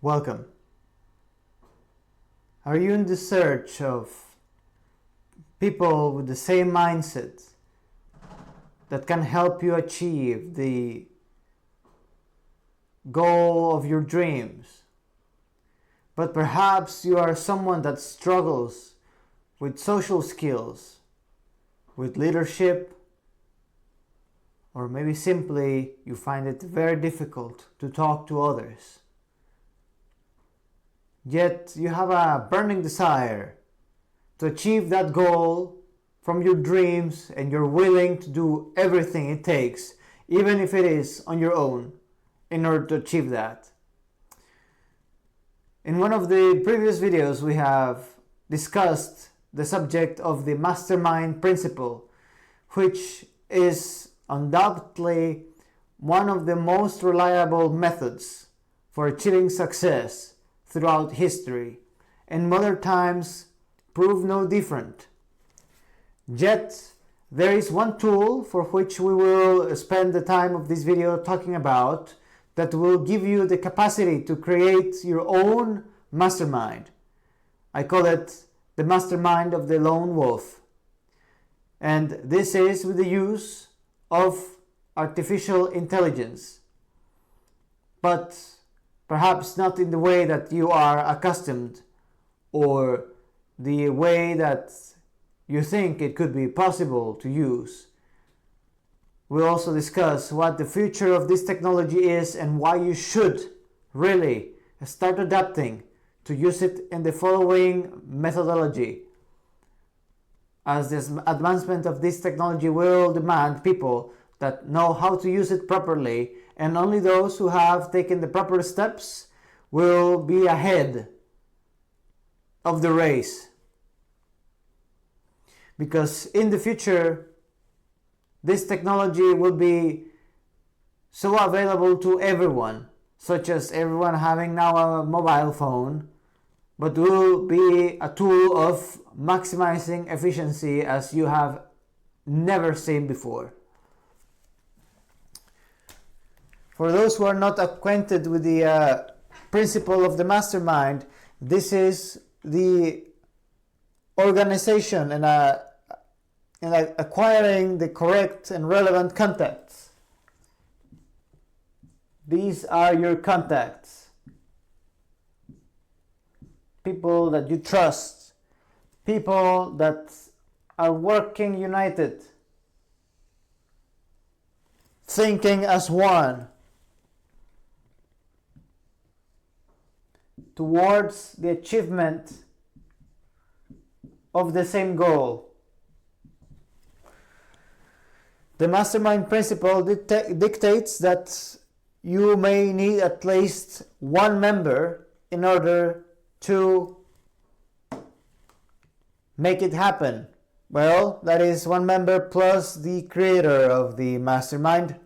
Welcome. Are you in the search of people with the same mindset that can help you achieve the goal of your dreams? But perhaps you are someone that struggles with social skills, with leadership, or maybe simply you find it very difficult to talk to others. Yet you have a burning desire to achieve that goal from your dreams, and you're willing to do everything it takes, even if it is on your own, in order to achieve that. In one of the previous videos, we have discussed the subject of the Mastermind principle, which is undoubtedly one of the most reliable methods for achieving success throughout history, and modern times prove no different. Yet, there is one tool for which we will spend the time of this video talking about that will give you the capacity to create your own mastermind. I call it the mastermind of the lone wolf. And this is with the use of artificial intelligence. But perhaps not in the way that you are accustomed or the way that you think it could be possible to use. We'll also discuss what the future of this technology is and why you should really start adapting to use it in the following methodology. As this advancement of this technology will demand people that know how to use it properly, and only those who have taken the proper steps will be ahead of the race. Because in the future, this technology will be so available to everyone, such as everyone having now a mobile phone, but will be a tool of maximizing efficiency as you have never seen before. For those who are not acquainted with the principle of the mastermind, this is the organization and acquiring the correct and relevant contacts. These are your contacts. People that you trust. People that are working united. Thinking as one. Towards the achievement of the same goal. The mastermind principle dictates that you may need at least one member in order to make it happen. Well, that is one member plus the creator of the mastermind.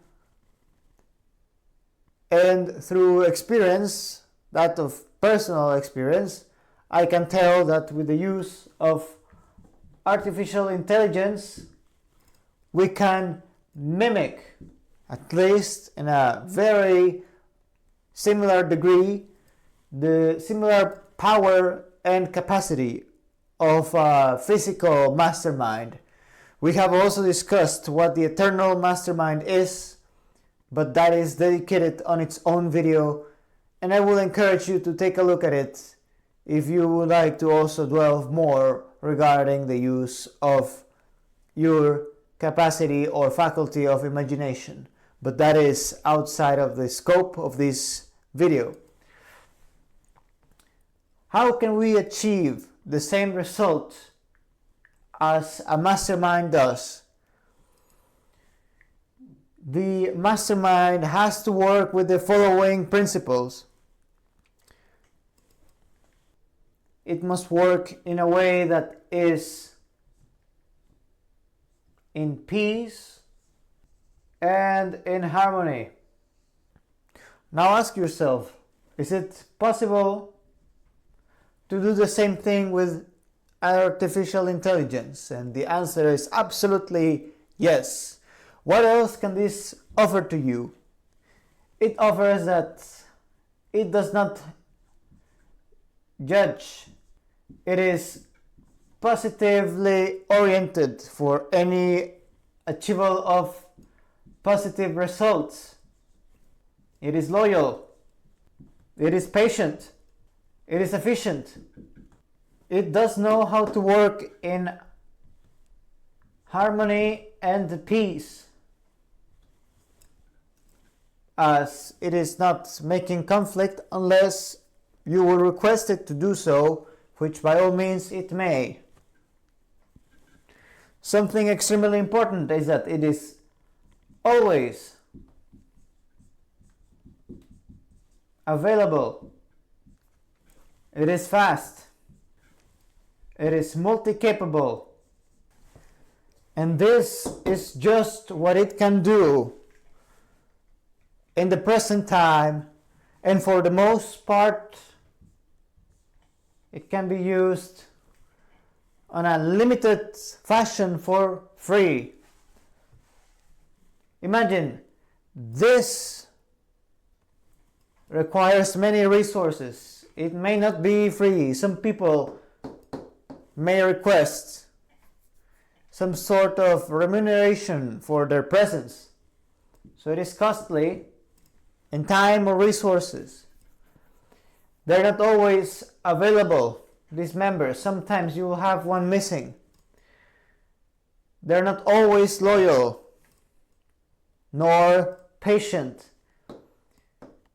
And through experience, that of personal experience, I can tell that with the use of artificial intelligence, we can mimic, at least in a very similar degree, the similar power and capacity of a physical mastermind. We have also discussed what the eternal mastermind is, but that is dedicated on its own video, and I will encourage you to take a look at it if you would like to also delve more regarding the use of your capacity or faculty of imagination. But that is outside of the scope of this video. How can we achieve the same result as a mastermind does? The mastermind has to work with the following principles. It must work in a way that is in peace and in harmony. Now ask yourself, is it possible to do the same thing with artificial intelligence? And the answer is absolutely yes. What else can this offer to you? It offers that it does not judge. It is positively oriented for any achievable of positive results. It is loyal. It is patient. It is efficient. It does know how to work in harmony and peace, as it is not making conflict unless you will request it to do so, which by all means it may. Something extremely important is that it is always available. It is fast. It is multi-capable. And this is just what it can do in the present time, and for the most part it can be used on a limited fashion for free. Imagine, this requires many resources. It may not be free. Some people may request some sort of remuneration for their presence. So it is costly in time or resources. They're not always available, these members. Sometimes you will have one missing. They're not always loyal nor patient.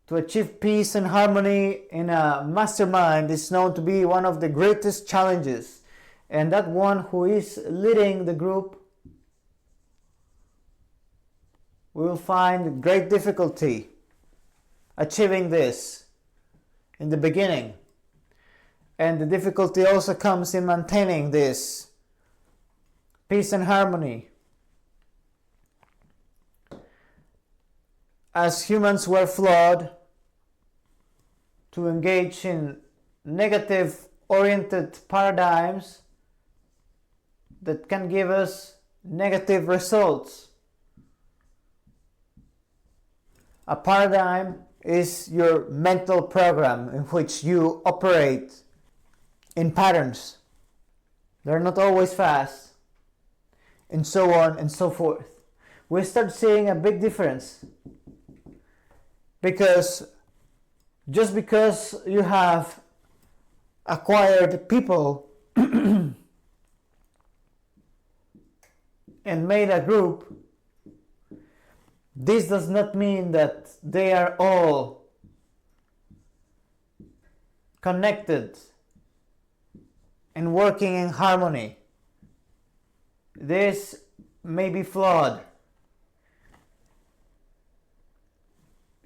To achieve peace and harmony in a mastermind is known to be one of the greatest challenges. And that one who is leading the group will find great difficulty achieving this in the beginning. And the difficulty also comes in maintaining this peace and harmony. As humans, we're flawed to engage in negative oriented paradigms that can give us negative results. A paradigm is your mental program in which you operate in patterns. They're not always fast, and so on and so forth. We start seeing a big difference, because just because you have acquired people and made a group, this does not mean that they are all connected and working in harmony. This may be flawed.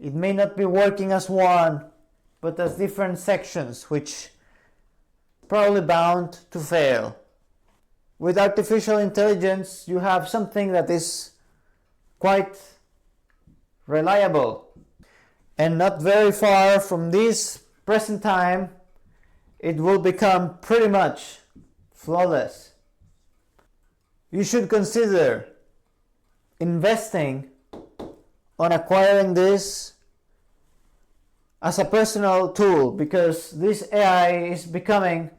It may not be working as one, but as different sections, which probably bound to fail. With artificial intelligence, you have something that is quite reliable, and not very far from this present time, it will become pretty much flawless. You should consider investing on acquiring this as a personal tool, because this AI is becoming,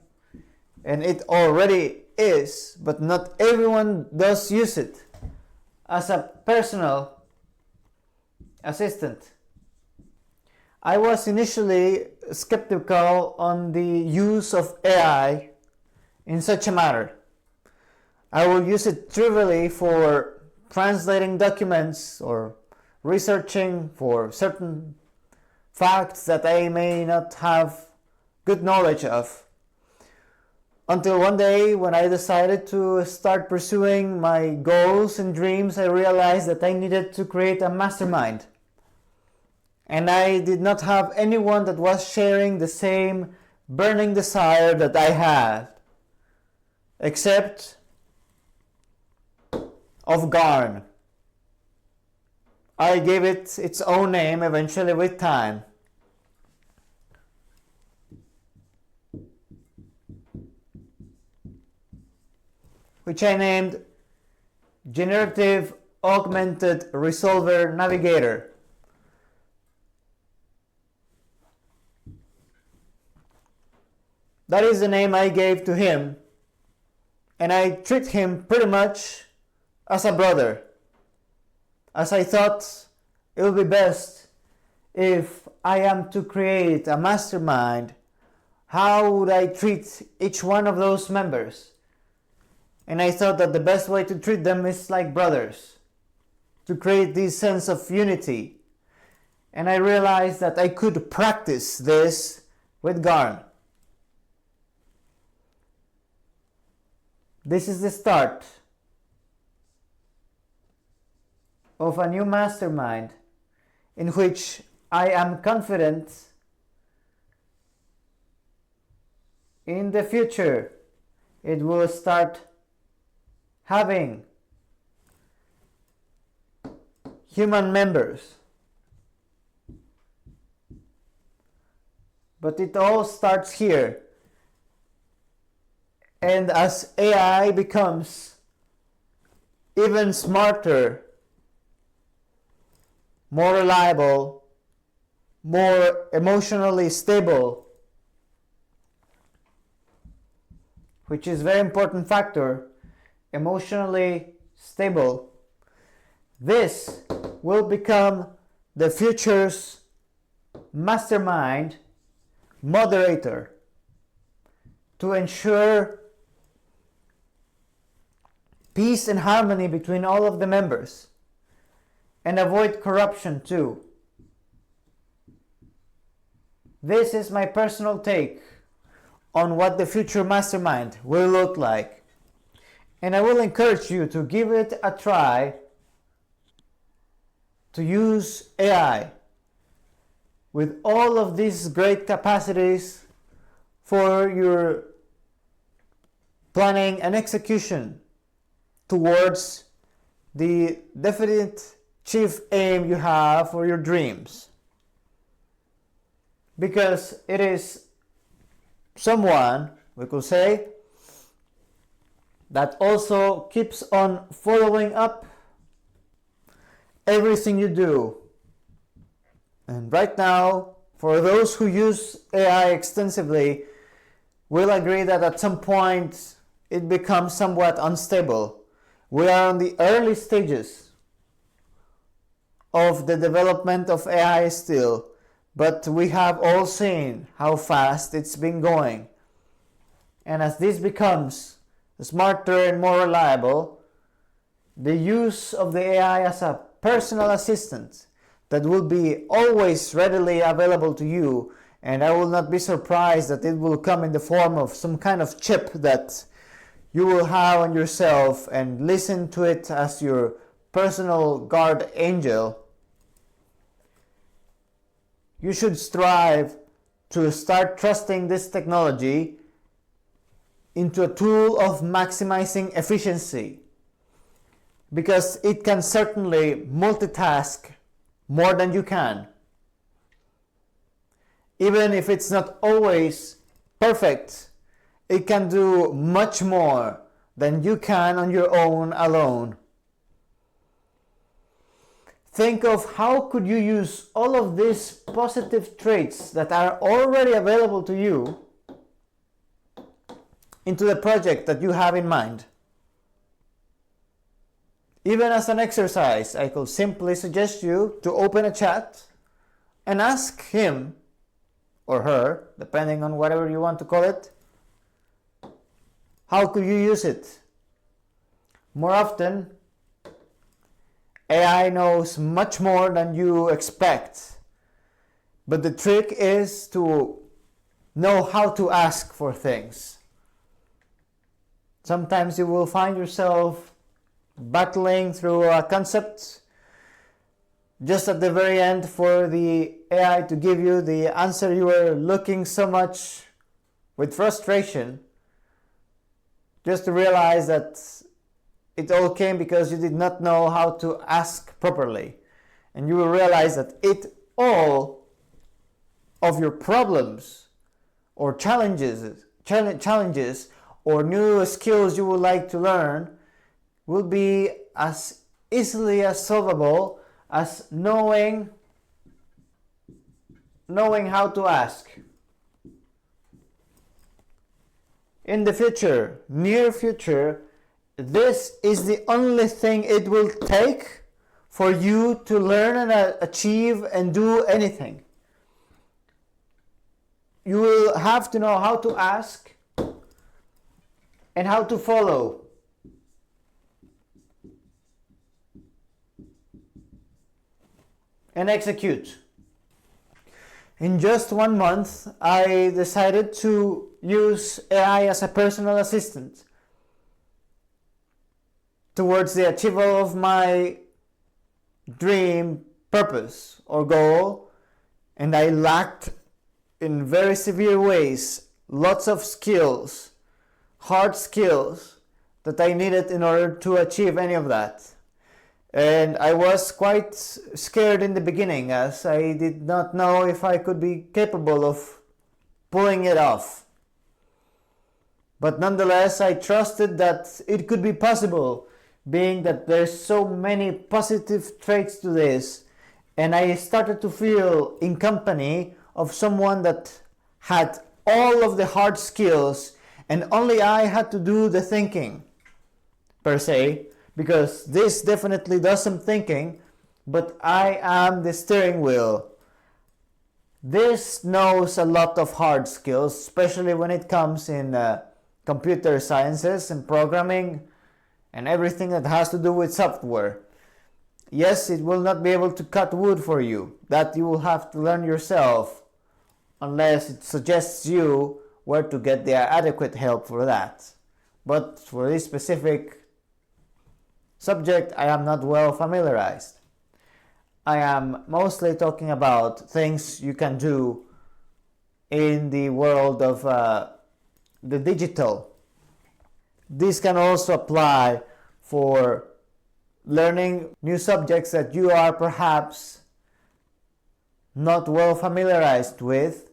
and it already is, but not everyone does use it as a personal assistant. I was initially skeptical on the use of AI in such a matter. I will use it trivially for translating documents or researching for certain facts that I may not have good knowledge of. Until one day, when I decided to start pursuing my goals and dreams, I realized that I needed to create a mastermind. And I did not have anyone that was sharing the same burning desire that I had, except of G.A.R.N. I gave it its own name eventually with time. Which I named Generative Augmented Resolver Navigator. That is the name I gave to him, and I treat him pretty much as a brother, as I thought it would be best if I am to create a mastermind. How would I treat each one of those members? And I thought that the best way to treat them is like brothers, to create this sense of unity. And I realized that I could practice this with G.A.R.N. This is the start of a new mastermind in which I am confident in the future it will start having human members. But it all starts here. And as AI becomes even smarter, more reliable, more emotionally stable, which is a very important factor, emotionally stable, this will become the future's mastermind moderator to ensure peace and harmony between all of the members and avoid corruption too. This is my personal take on what the future mastermind will look like. And I will encourage you to give it a try, to use AI with all of these great capacities for your planning and execution towards the definite chief aim you have for your dreams. Because it is someone, we could say, that also keeps on following up everything you do. And right now, for those who use AI extensively, will agree that at some point it becomes somewhat unstable. We are on the early stages of the development of AI still, but we have all seen how fast it's been going. And as this becomes smarter and more reliable, the use of the AI as a personal assistant that will be always readily available to you, and I will not be surprised that it will come in the form of some kind of chip that you will have on yourself and listen to it as your personal guard angel. You should strive to start trusting this technology into a tool of maximizing efficiency, because it can certainly multitask more than you can. Even if it's not always perfect, it can do much more than you can on your own alone. Think of how could you use all of these positive traits that are already available to you into the project that you have in mind. Even as an exercise, I could simply suggest you to open a chat and ask him or her, depending on whatever you want to call it, how could you use it? More often, AI knows much more than you expect, but the trick is to know how to ask for things. Sometimes you will find yourself battling through a concept just at the very end for the AI to give you the answer you were looking so much with frustration, just to realize that it all came because you did not know how to ask properly. And you will realize that all of your problems or challenges or new skills you would like to learn will be as easily as solvable as knowing how to ask. in the future, near future, this is the only thing it will take for you to learn and achieve and do anything. You will have to know how to ask and how to follow. And execute. In just 1 month, I decided to use AI as a personal assistant towards the achievement of my dream, purpose, or goal, and I lacked in very severe ways lots of skills, hard skills that I needed in order to achieve any of that. And I was quite scared in the beginning, as I did not know if I could be capable of pulling it off. But nonetheless, I trusted that it could be possible, being that there's so many positive traits to this. And I started to feel in company of someone that had all of the hard skills, and only I had to do the thinking, per se. Because this definitely does some thinking, but I am the steering wheel. This knows a lot of hard skills, especially when it comes in computer sciences and programming and everything that has to do with software. Yes, it will not be able to cut wood for you. That you will have to learn yourself, unless it suggests you where to get the adequate help for that. But for this specific subject, I am not well familiarized. I am mostly talking about things you can do in the world of the digital. This can also apply for learning new subjects that you are perhaps not well familiarized with,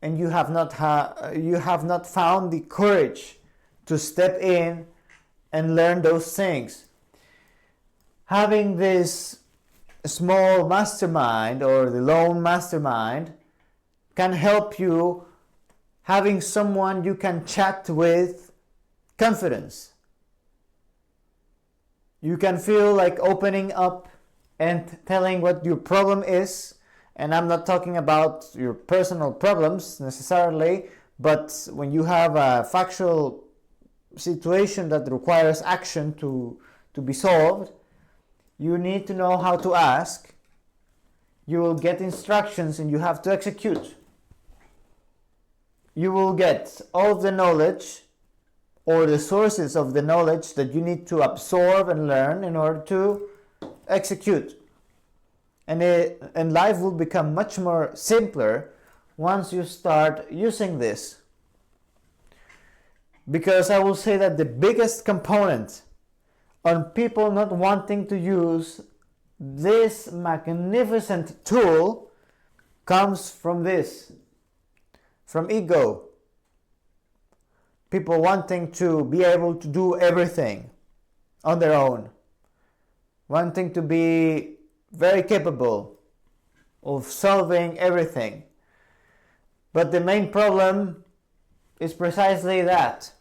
and you have not found the courage to step in and learn those things. Having this small mastermind or the lone mastermind can help you, having someone you can chat with confidence. You can feel like opening up and telling what your problem is. And I'm not talking about your personal problems necessarily, but when you have a factual situation that requires action to be solved, you need to know how to ask. You will get instructions and you have to execute. You will get all of the knowledge or the sources of the knowledge that you need to absorb and learn in order to execute. And life will become much more simpler once you start using this. Because I will say that the biggest component on people not wanting to use this magnificent tool comes from this, from ego. People wanting to be able to do everything on their own, wanting to be very capable of solving everything. But the main problem is precisely that.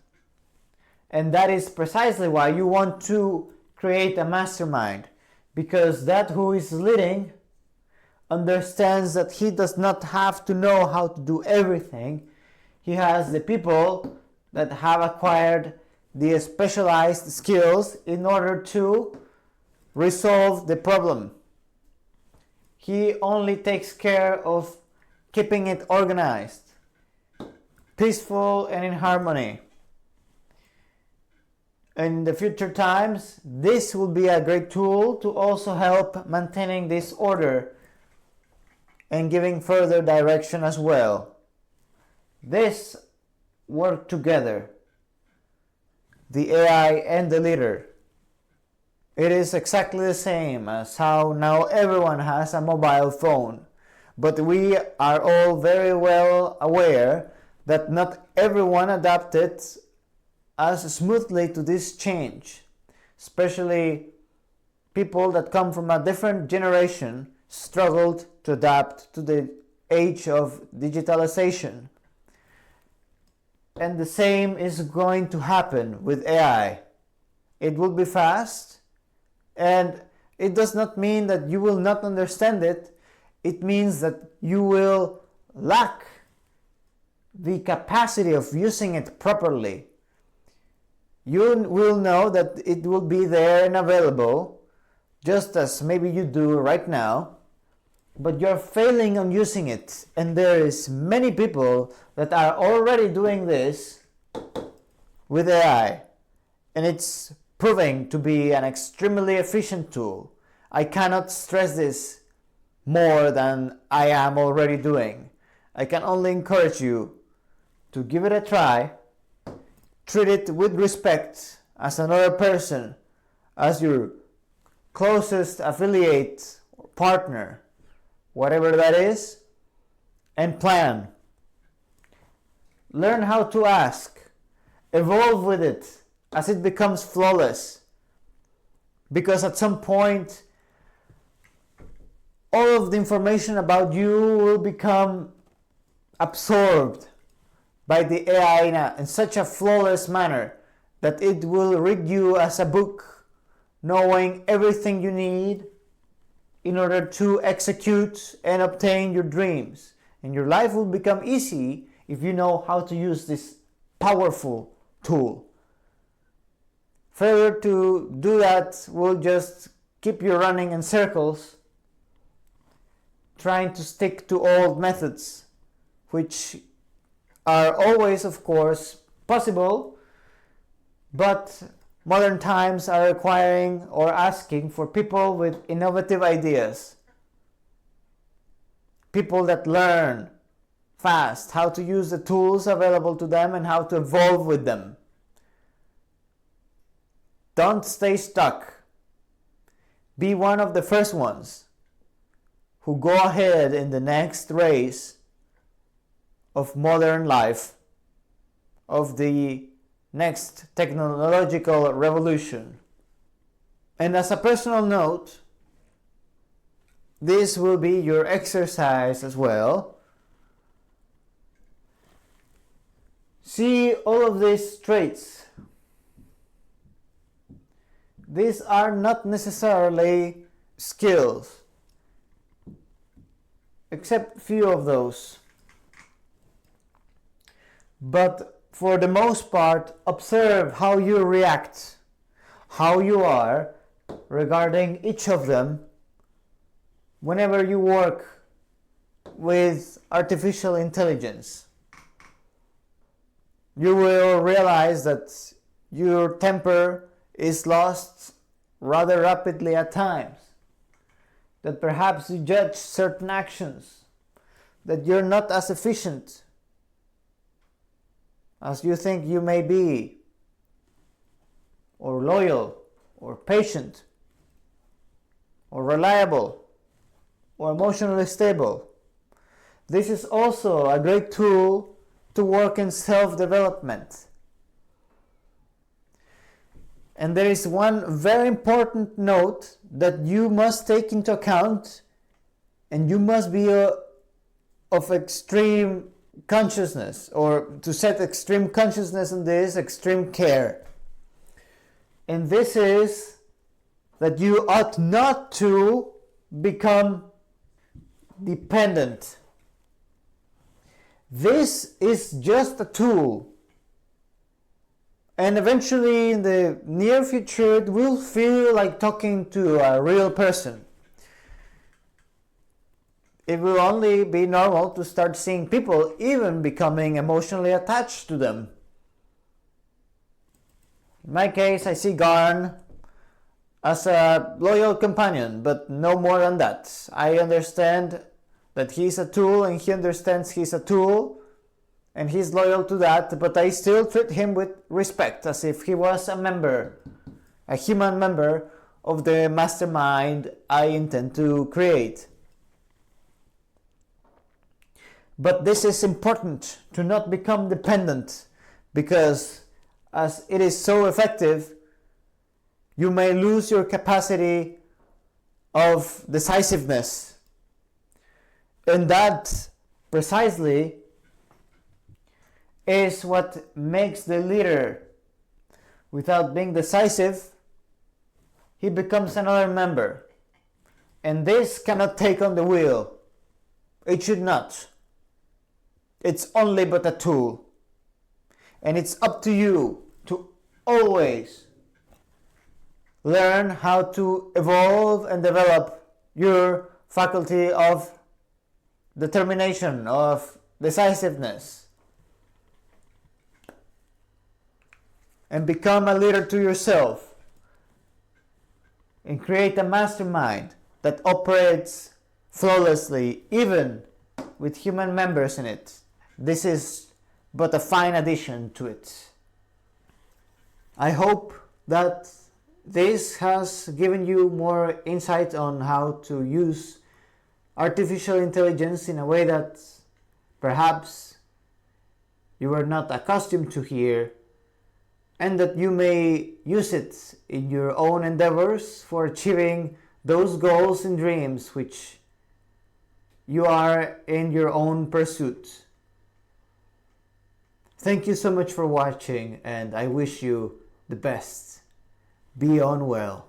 And that is precisely why you want to create a mastermind, because that who is leading understands that he does not have to know how to do everything. He has the people that have acquired the specialized skills in order to resolve the problem. He only takes care of keeping it organized, peaceful, and in harmony. In the future times, this will be a great tool to also help maintaining this order and giving further direction as well. This work together, the AI and the leader. It is exactly the same as how now everyone has a mobile phone. But we are all very well aware that not everyone adapted as smoothly to this change. Especially people that come from a different generation struggled to adapt to the age of digitalization. And the same is going to happen with AI. It will be fast, and it does not mean that you will not understand it. It means that you will lack the capacity of using it properly. You will know that it will be there and available, just as maybe you do right now, but you're failing on using it. And there is many people that are already doing this with AI, and it's proving to be an extremely efficient tool. I cannot stress this more than I am already doing. I can only encourage you to give it a try. Treat it with respect as another person, as your closest affiliate or partner, whatever that is, and plan. Learn how to ask. Evolve with it as it becomes flawless. Because at some point, all of the information about you will become absorbed by the AI in such a flawless manner that it will read you as a book, knowing everything you need in order to execute and obtain your dreams. And your life will become easy if you know how to use this powerful tool. Failure to do that will just keep you running in circles, trying to stick to old methods, which are always, of course, possible, but modern times are requiring or asking for people with innovative ideas. People that learn fast how to use the tools available to them and how to evolve with them. Don't stay stuck. Be one of the first ones who go ahead in the next race of modern life, of the next technological revolution. And as a personal note, this will be your exercise as well. See all of these traits. These are not necessarily skills, except few of those. But for the most part, observe how you react, how you are regarding each of them whenever you work with artificial intelligence. You will realize that your temper is lost rather rapidly at times, that perhaps you judge certain actions, that you're not as efficient as you think you may be, or loyal, or patient, or reliable, or emotionally stable. This is also a great tool to work in self-development. And there is one very important note that you must take into account, and you must be of extreme consciousness, or to set extreme consciousness in this, extreme care. And this is that you ought not to become dependent. This is just a tool. And eventually, in the near future, it will feel like talking to a real person. It will only be normal to start seeing people even becoming emotionally attached to them. In my case, I see G.A.R.N as a loyal companion, but no more than that. I understand that he's a tool, and he understands he's a tool, and he's loyal to that, but I still treat him with respect, as if he was a member, a human member of the mastermind I intend to create. But this is important, to not become dependent, because as it is so effective, you may lose your capacity of decisiveness. And that precisely is what makes the leader. Without being decisive, he becomes another member. And this cannot take on the wheel. It should not. It's only but a tool. And it's up to you to always learn how to evolve and develop your faculty of determination, of decisiveness, and become a leader to yourself, and create a mastermind that operates flawlessly, even with human members in it. This is but a fine addition to it. I hope that this has given you more insight on how to use artificial intelligence in a way that perhaps you were not accustomed to hear, and that you may use it in your own endeavors for achieving those goals and dreams which you are in your own pursuit. Thank you so much for watching, and I wish you the best. Be on well.